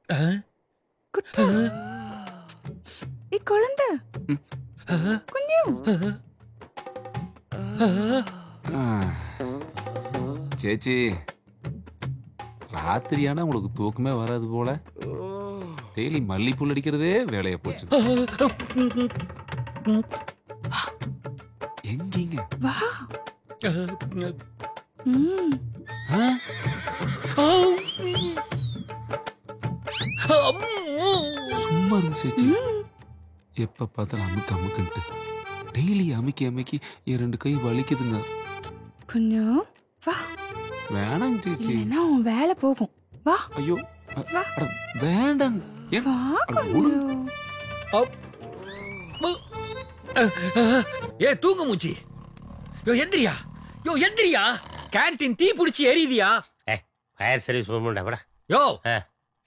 குட்டா குழந்தை குஞ்சு சேச்சி ராத்திரியானா உங்களுக்கு தூக்கமே வராது போல. டெய்லி மல்லிப்பூல் அடிக்கிறதே வேலையா போச்சு. எங்கீங்க வா. சும்மா இருங்க சேச்சி. எப்ப பார்த்தாலும் அமுக்கு அமுக்குன்ட்டு டெய்லி அமுக்கி அமுக்கி என் 2 கை வலிக்குதுங்க. கொஞ்சம் வா. வேணாங்க சேச்சி, இல்லைன்னா உன் வேலை போகும். வா. ஐயோ வா. வேண்டாங்க. வா கொஞ்சம். ஏ தூங்க மூச்சி. யோ எந்திரியா, யோ எந்திரியா. கேண்டீன் தீ பிடிச்சி எரியுதியா. Fire service போகணும்டா. யோ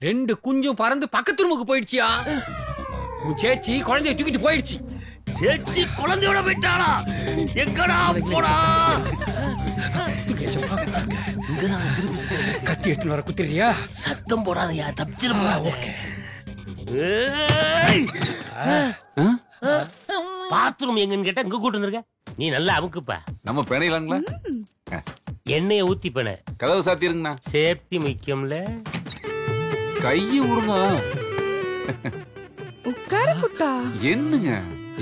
2 குஞ்சும் பறந்து பக்கத்து ரூமுக்கு போயிடுச்சியா. உன் சேச்சி குழந்தைய தூக்கிட்டு போயிடுச்சு. சேச்சி குழந்தையோட போயிட்டாளா? எங்கடா போடா? கத்தி எடுத்துன்னு வர குத்திரியா? சத்தம் போடாதயா, தப்பிச்சிட போறாங்க. பாத்ரூம் எங்கன்னு கேட்டா இங்க கூட்டு வந்திருக்க. நீ நல்லா அமுக்குப்பா. நம்ம பிணையிலாங்களா? எண்ணெய ஊத்தி பண்ண. கதவு சாத்திருங்கண்ணா. சேஃப்டி முக்கியம்ல. கையை விடுங்க. உட்காரு குட்டா. என்னங்க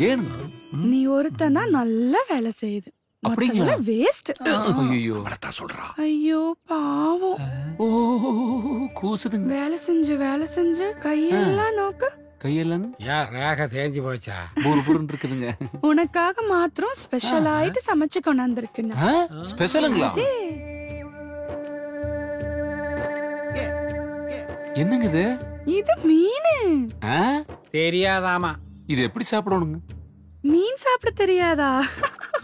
ஏனுங்க? நீ ஒருத்தன் தான் நல்ல வேலை செய்யுது. அப்படிங்களா? வேஸ்ட். ஐயோ வரதா சொல்றா. ஐயோ பாவம். ஓ கூசுதுங்க. வேலை செஞ்சு கையெல்லாம் நோக்கு. கையெல்லாம் ஏன் ரேக தேஞ்சு போச்சா? புருன்னு இருக்குதுங்க. உனக்காக மாத்திரம் ஸ்பெஷல் ஆயிட்டு சமைச்சு கொண்டாந்துருக்குண்ணா. ஸ்பெஷலுங்களா? என்னங்க இது? இது மீன். தெரியாதாமா. இது எப்படி சாப்பிடணுங்க? மீன் சாப்பிட தெரியாதா?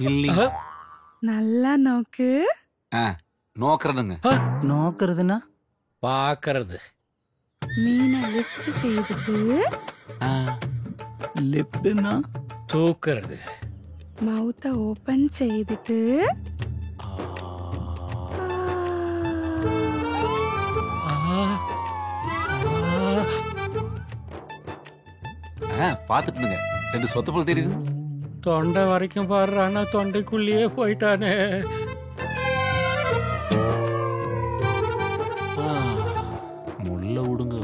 இல்ல. நல்லா நோக்கு. நோக்கறதுங்க. நோக்கிறதுனா பாக்குறது. மீனை லிஃப்ட் செய்துட்டு. லிஃப்ட்னா தூக்குறது. மவுத்த ஓபன் செய்துட்டு. பாத்துட்டுங்க. 2 சொத்த போல தெரியுது. தொண்டை வரைக்கும் பாடுறானா, தொண்டைக்குள்ளேயே போயிட்டானே. முள்ள விடுங்க.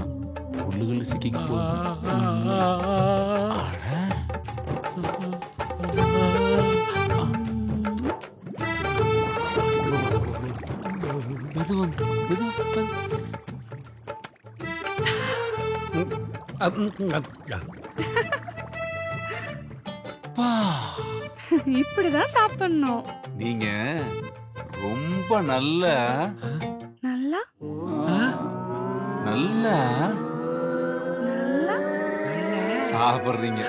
முள்ளுகள் சிக்கிக்க இப்படிதான் சாப்பிடணும். நீங்க ரொம்ப நல்ல நல்லா நல்லா நல்லா சாப்பிடுறீங்க.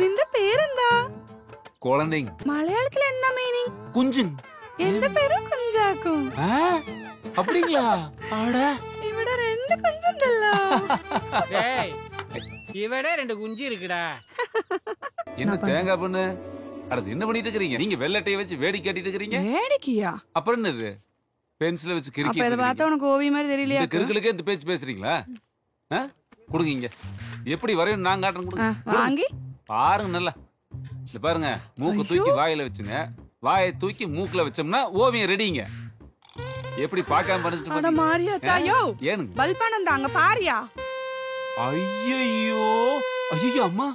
இந்த பேர் என்ன? குழந்தைங்க. மலையாளத்துல என்ன மீனிங்? குஞ்சுங்க. எந்த பேரும் குஞ்சாக்கும். அப்படிங்களா? ஆட இவட 2 குஞ்சுண்டல்ல. ஏய் இவடே 2 குஞ்சு இருக்குடா. என்ன தேங்காய் பண்ணு? அடுத்து என்ன பண்ணிட்டு இருக்கீங்க? நீங்க வெள்ளட்டைய வச்சு வேடிக்கை காட்டிட்டு இருக்கீங்க. வேடிக்கையா? அப்புறம் என்னது? பென்சிலை வச்சு கிறுக்கி. அப்ப இத பார்த்தா உனக்கு ஓவியம் மாதிரி தெரியலையா? இந்த கிறுக்குளுக்கே இந்த பேச்சு பேசுறீங்களா? கொடுங்க இங்க. எப்படி வரையும் நான் காட்டுறேன். கொடுங்க. வாங்கி பாருங்க நல்லா. இந்த பாருங்க, மூக்கு தூக்கி வாயில வச்சுங்க. வாயை தூக்கி மூக்குல வச்சோம்னா ஓவியம் ரெடிங்க. எப்படி பார்க்காம பண்ணிட்டு அட மாரியா தாயோ. ஏனுங்க? பல்பானந்தா அங்க பாரியா. ஐயோ ஐயோ அம்மா.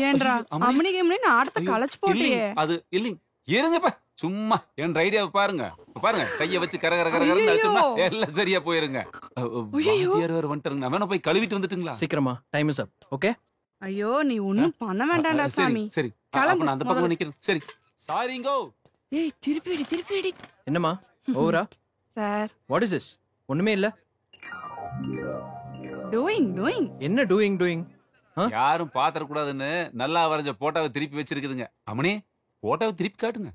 ஏன்றா அம்மனிக்கு அம்மனி ஆடத்தை கலச்சு போட்டியே. அது இல்லைங்க. இருங்கப்பா சும்மா என் ஐடியாவை பாருங்க. பாருங்க கைய வச்சு கரகரன்னு அடிச்சோம்னா எல்லாம் சரியா போயிருங்க. யார் வேற வந்துட்டாருங்க. நான் வேணா போய் கழுவிட்டு வந்துட்டுங்களா? சீக்கிரமா. Time is up. ஓகே. ஐயோ நீ ஒண்ணும் பண்ண வேண்டாம்டா சாமி. சரி அப்ப நான் அந்த பக்கம் நிக்கிறேன். சரி சாரிங்கோ. ஏய் திருப்பிடி. என்னம்மா ஓவரா? Sir what is this? ஒண்ணுமே இல்ல. டூயிங். என்ன டூயிங்? யாரும் பாத்திர கூடாதுன்னு நல்லா வரைஞ்ச போட்டோவை திருப்பி வச்சிருக்குதுங்க. அம்மனே போட்டோவை திருப்பி காட்டுங்க.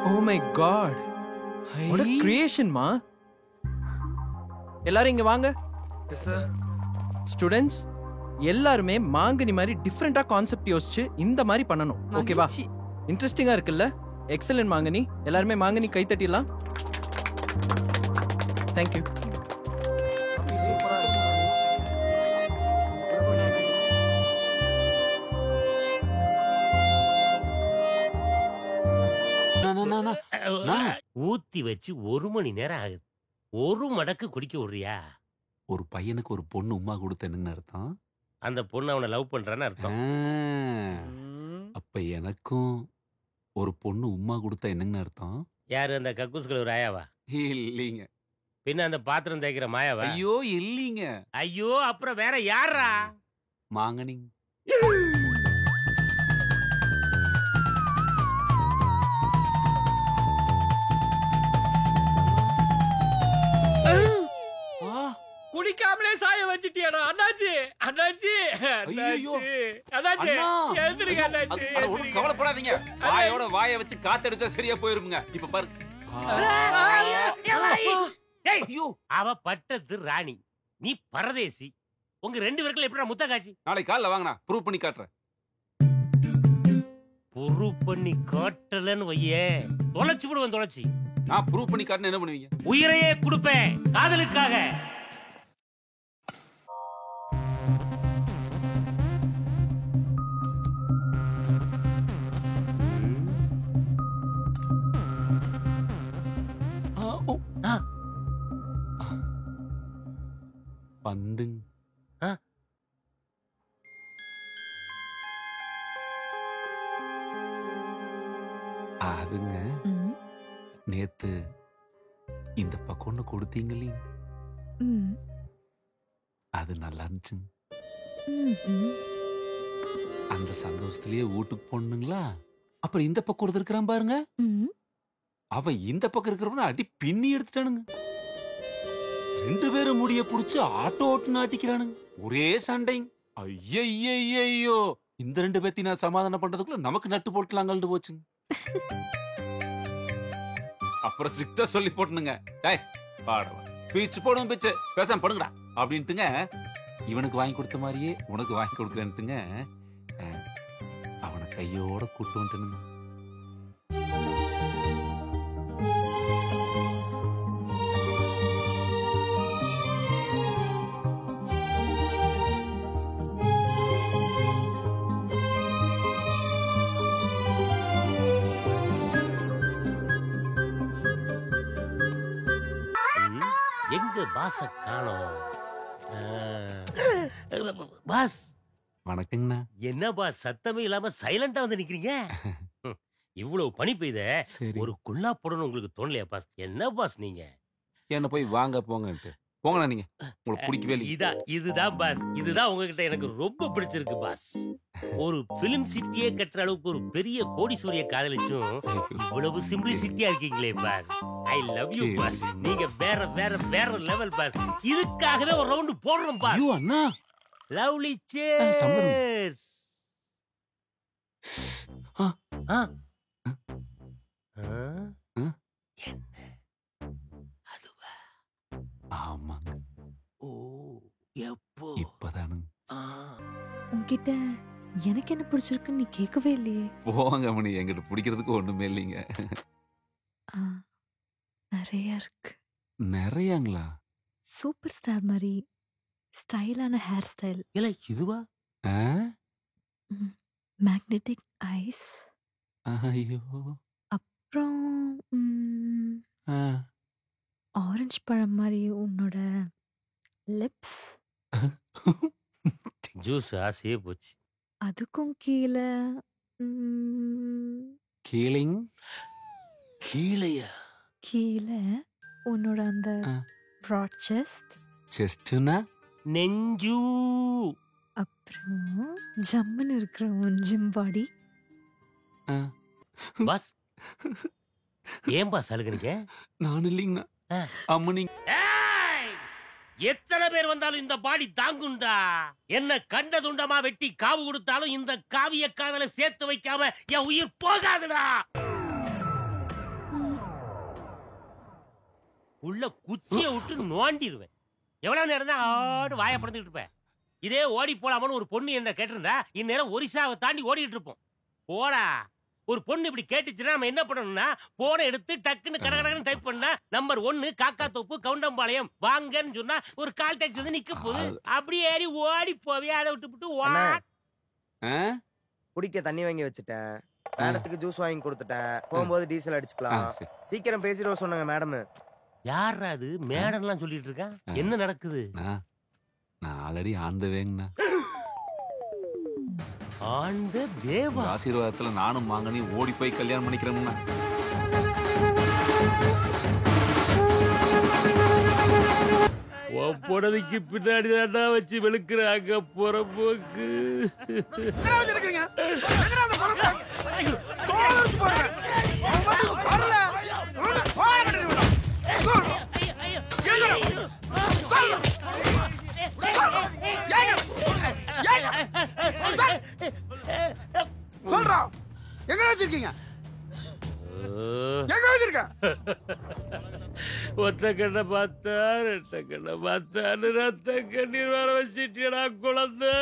Oh my god, what a creation மா. எல்லாரும் இங்க வாங்க. Yes sir. ஸ்டூடண்ட்ஸ் எல்லாரும் மாங்கனி மாதிரி டிஃபரெண்டா கான்செப்ட் யோசிச்சு இந்த மாதிரி பண்ணனும். ஓகேவா? இன்ட்ரஸ்டிங்கா இருக்குல்ல? எக்ஸலன்ட் மாங்கனி. எல்லாருமே மாங்கனி கை தட்டிடலாம். தேங்க்யூ. ஊத்தி வச்சு 1 மணி நேரம் ஆகுது. ஒரு மடக்கு குடிக்க விடுறியா? ஒரு பையனுக்கு ஒரு பொண்ணு உமா கொடுத்தேன்னு அர்த்தம். அந்த பொண்ணு அவனை லவ் பண்றான்னு அர்த்தம். அப்ப எனக்கும் ஒரு பொண்ணு உமா கொடுத்தா என்னன்னு அர்த்தம்? யாரு அந்த கக்கூஸ்கள் ஒரு ஆயாவா? இல்லீங்க. பின்ன அந்த பாத்திரம் தேய்க்கிற மாயாவா? ஐயோ இல்லீங்க. ஐயோ அப்புறம் வேற யாரா? மாங்கனி. குடிக்காமலே சாய வச்சிட்டியாடா அண்ணாச்சி. அண்ணாச்சி ஐயோ. அண்ணாச்சி அண்ணா. எழுந்திருங்க அண்ணாச்சி. அட ஒண்ணும் கவலைப்படாதீங்க. வாயோட வாயை வச்சு காத்தடிச்சா சரியா போயிருங்க. இப்ப பாரு. ஏய், அவ பட்டத்து ராணி, நீ பரதேசி. உங்க 2 பேருக்குள்ள எப்படிடா முத்த காட்சி? நாளை காலைல வாங்கண்ணா, ப்ரூவ் பண்ணி காட்டுறேன். ப்ரூவ் பண்ணி காட்டலன்னு வையே, தொலைச்சு விடுவேன். தொலைச்சி நான் ப்ரூவ் பண்ணி காட்டினா என்ன பண்ணுவீங்க? உயிரையே கொடுப்பேன் காதலுக்காக. பந்துங். அதுங்க நேத்து இந்த பக்கம் கொடுத்தீங்களே, அது நல்லா இருந்துச்சுங்க. அந்த சந்தோஷத்திலேயே வீட்டுக்கு போனுங்களா. அப்புறம் இந்த பக்கம் ஒருத்தர் இருக்கிறான் பாருங்க, அவன் இந்த பக்கம் இருக்கிறவன அடி பின்னி எடுத்துட்டானுங்க. 2 பேரும் முடிய புடிச்சு ஆட்டோ ஓட்டு நாட்டிக்கிறானுங்க. ஒரே சண்டைங்க. ஐயோ, இந்த 2 பேத்தி நான் சமாதானம் பண்றதுக்குள்ள நமக்கு நட்டு போட்டுலாங்கள்னு போச்சுங்க. அப்புறம் ஸ்ட்ரிக்டா சொல்லி போட்டுனுங்க, டேய் பாடவா பீச்சு போடும் பீச்சு பேசாம படுங்கடா அப்படின்ட்டுங்க. இவனுக்கு வாங்கி கொடுத்த மாதிரியே உனக்கு வாங்கி கொடுக்கலன்ட்டுங்க அவனை கையோட கூட்டு வந்துட்டுங்க. எங்க பாஸ காணோம்? பாஸ் வணக்கங்கண்ணா. என்ன பாஸ் சத்தமே இல்லாம சைலண்டா வந்து நிக்கிறீங்க? இவ்வளவு பனி பெய்த ஒரு குள்ளா போடணும் உங்களுக்கு தோணலையா பாஸ்? என்ன பாஸ் நீங்க என்ன போய் வாங்க போங்கன்ட்டு போங்கண்ணா. நீங்க உங்களுக்கு பிடிக்கவே இல்லை. இதுதான் பாஸ், இதுதான் உங்ககிட்ட எனக்கு ரொம்ப பிடிச்சிருக்கு பாஸ். ஒரு பிலிம் சிட்டியே கட்டுற அளவுக்கு ஒரு பெரிய கோடீஸ்வரிய காதலிச்சும் இவ்வளவு சிம்பிளிசிட்டியா இருக்கீங்களே boss. I love you boss. நீங்க வேற வேற வேற லெவல் பாஸ். இதுக்காகவே ஒரு ரவுண்ட் போடுறோம் பாஸ். ஐயோ அண்ணா, லவ்லி சேர்ஸ். அதுவா? ஆமாங்க. ஓ எப்போ? இப்பதானுங்க. உன்கிட்ட எனக்கு என்ன பிடிச்சிருக்குன்னு நீ கேட்கவே இல்லையே. போங்க மணி, எங்கிட்ட பிடிக்கிறதுக்கு ஒண்ணுமே இல்லைங்க. நிறைய இருக்கு. நிறையாங்களா? சூப்பர் ஸ்டார் மாதிரி ஸ்டைலான ஹேர் ஸ்டைல். இல்ல இதுவா? Magnetic eyes. ஐயோ. அப்புறம் ஆரஞ்சு பழம் மாதிரி உன்னோட லிப்ஸ். ஜூஸ் ஆசையே போச்சு. அதுக்கும் கீழே கீழிங். கீழையா? கீழே உன்னோட அந்த ப்ராட் செஸ்ட். செஸ்ட்னா நெஞ்சு. அப்புறம் ஜம்முன்னு இருக்கிற உன் ஜிம் பாடி. பாஸ் ஏன் பாஸ் அழுகுறீங்க? நான் இல்லைங்கண்ணா, அம்மனி. எத்தனை பேர் வந்தாலும் இந்த பாடி தாங்குண்டா. என்ன கண்ட துண்டமா வெட்டி காவு கொடுத்தாலும் இந்த காவிய காதலை சேர்த்து வைக்காம என் உயிர் போகாதுடா. உள்ள குச்சிய விட்டு நோண்டிடுவேன். எவ்வளவு நேரம் தான் ஆடு வாய படுத்துட்டு இருப்பேன். இதே ஓடி போலாமனு ஒரு பொண்ணு என்ன கேட்டிருந்தா இந்நேரம் ஒரிசாவை தாண்டி ஓடிட்டு இருப்போம். போடா, ஒரு பொண்ணு இப்படி கேட்டுச்சுன்னா நம்ம என்ன பண்ணணும்னா போனை எடுத்து டக்குன்னு கடகடன்னு டைப் பண்ணா நம்பர் 1 காக்கா தோப்பு கவுண்டம்பாளையம் வாங்கன்னு சொன்னா ஒரு கால் டாக்ஸி வந்து நிக்க போகுது. அப்படியே ஏறி ஓடி போவே அதை விட்டு அண்ணா, ஆ? குடிக்க தண்ணி வாங்கி வச்சுட்டேன். மேடத்துக்கு ஜூஸ் வாங்கி கொடுத்துட்டேன். போகும்போது டீசல் ஆ, அடிச்சுக்கலாம். சரி. சீக்கிரம் பேசிடுவோம் சொன்னாங்க மேடம். யாரா அது மேடம்லாம் சொல்லிட்டு இருக்கான்? என்ன நடக்குது? நான் ஆல்ரெடி ஆந்த வேங்கண்ணா. ஆண்ட தேவா ஆசீர்வாதத்துல நானும் மாங்கனி ஓடி போய் கல்யாணம் பண்ணிக்கிறேன்னா. போனதுக்கு பின்னாடி தாண்டா வச்சு வெளுக்கிறாங்க புறம்போக்கு. சொல்றா எங்க வச்சிருக்கீங்க? எங்க வச்சிருக்க? ஒத்த கண்ணை பார்த்தா ரெட்ட கண்ணை பார்த்தான்னு ரத்த கண்ணீர் வர வச்சிட்டியடா குழந்தை.